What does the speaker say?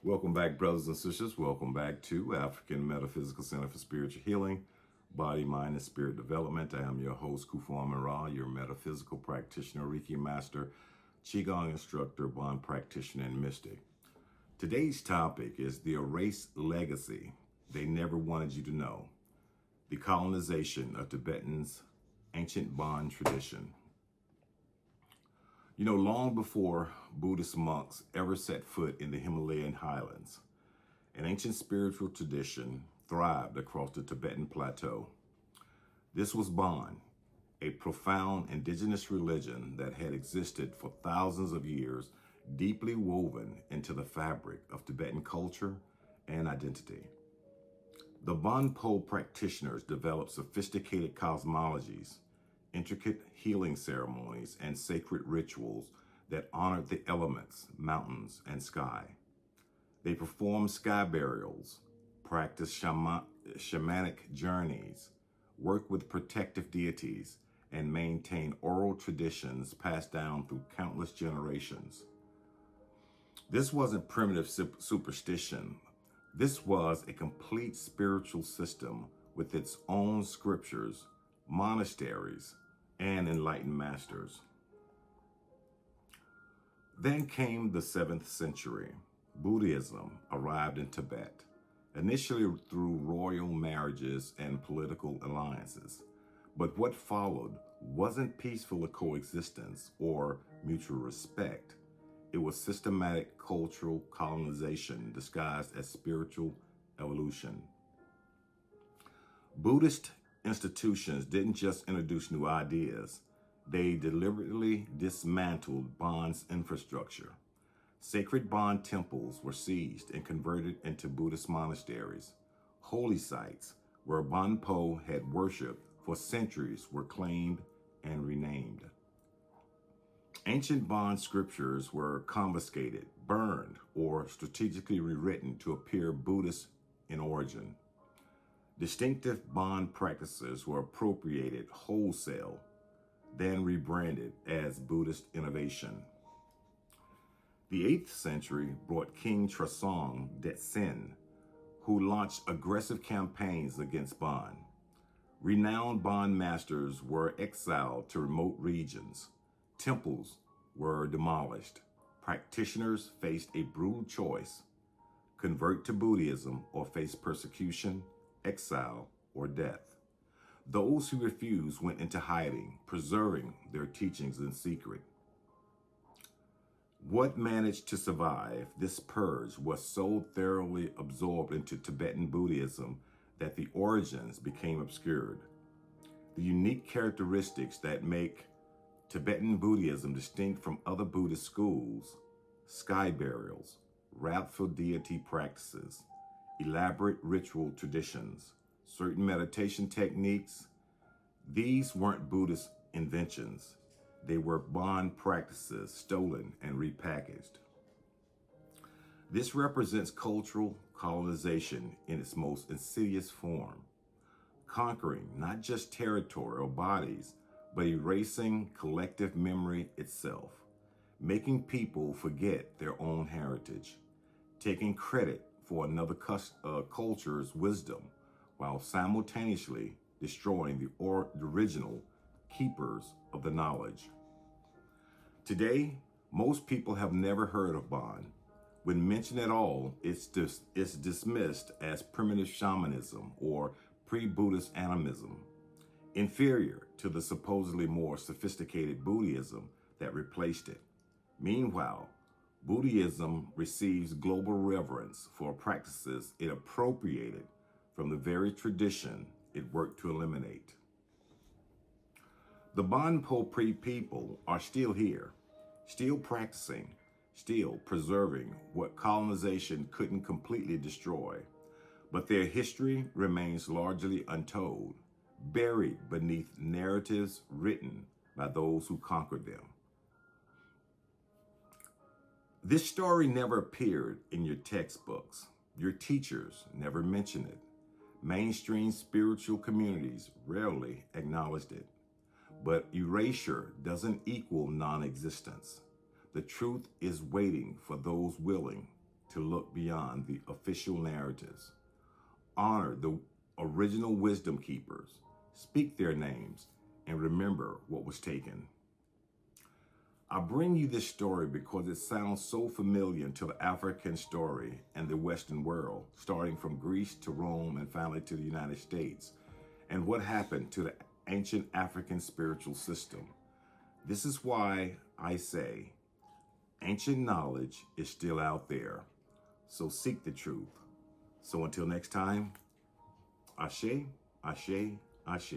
Welcome back, brothers and sisters. Welcome back to African Metaphysical Center for Spiritual Healing, Body, Mind, and Spirit Development. I am your host, Kufu Amara, your metaphysical practitioner, Reiki master, Qigong instructor, bond practitioner, and mystic. Today's topic is the erased legacy they never wanted you to know, the colonization of Tibetan's ancient bond tradition. You know, long before Buddhist monks ever set foot in the Himalayan Highlands, an ancient spiritual tradition thrived across the Tibetan Plateau. This was Bon, a profound indigenous religion that had existed for thousands of years, deeply woven into the fabric of Tibetan culture and identity. The Bon Po practitioners developed sophisticated cosmologies, intricate healing ceremonies, and sacred rituals that honored the elements, mountains, and sky. They performed sky burials, practiced shamanic journeys, worked with protective deities, and maintained oral traditions passed down through countless generations. This wasn't primitive superstition. This was a complete spiritual system with its own scriptures, monasteries, and enlightened masters. Then came the 7th century. Buddhism arrived in Tibet, initially through royal marriages and political alliances. But what followed wasn't peaceful coexistence or mutual respect. It was systematic cultural colonization disguised as spiritual evolution. Buddhist institutions didn't just introduce new ideas, they deliberately dismantled Bon's infrastructure. Sacred Bon temples were seized and converted into Buddhist monasteries. Holy sites where Bon Po had worshipped for centuries were claimed and renamed. Ancient Bon scriptures were confiscated, burned, or strategically rewritten to appear Buddhist in origin. Distinctive Bon practices were appropriated wholesale, then rebranded as Buddhist innovation. The 8th century brought King Trisong Detsen, who launched aggressive campaigns against Bon. Renowned Bon masters were exiled to remote regions. Temples were demolished. Practitioners faced a brutal choice: convert to Buddhism or face persecution, exile, or death. Those who refused went into hiding, preserving their teachings in secret. What managed to survive this purge was so thoroughly absorbed into Tibetan Buddhism that the origins became obscured. The unique characteristics that make Tibetan Buddhism distinct from other Buddhist schools: sky burials, wrathful deity practices, elaborate ritual traditions, certain meditation techniques. These weren't Buddhist inventions. They were Bon practices stolen and repackaged. This represents cultural colonization in its most insidious form, conquering not just territory or bodies, but erasing collective memory itself, making people forget their own heritage, taking credit for another culture's wisdom, while simultaneously destroying the original keepers of the knowledge. Today, most people have never heard of Bon. When mentioned at all, it's dismissed as primitive shamanism or pre-Buddhist animism, inferior to the supposedly more sophisticated Buddhism that replaced it. Meanwhile, Buddhism receives global reverence for practices it appropriated from the very tradition it worked to eliminate. The Bon Po people are still here, still practicing, still preserving what colonization couldn't completely destroy. But their history remains largely untold, buried beneath narratives written by those who conquered them. This story never appeared in your textbooks. Your teachers never mentioned it. Mainstream spiritual communities rarely acknowledged it. But erasure doesn't equal non-existence. The truth is waiting for those willing to look beyond the official narratives. Honor the original wisdom keepers, speak their names, and remember what was taken. I bring you this story because it sounds so familiar to the African story and the Western world, starting from Greece to Rome and finally to the United States, and what happened to the ancient African spiritual system. This is why I say ancient knowledge is still out there, so seek the truth. So until next time, Ashe, Ashe, Ashe.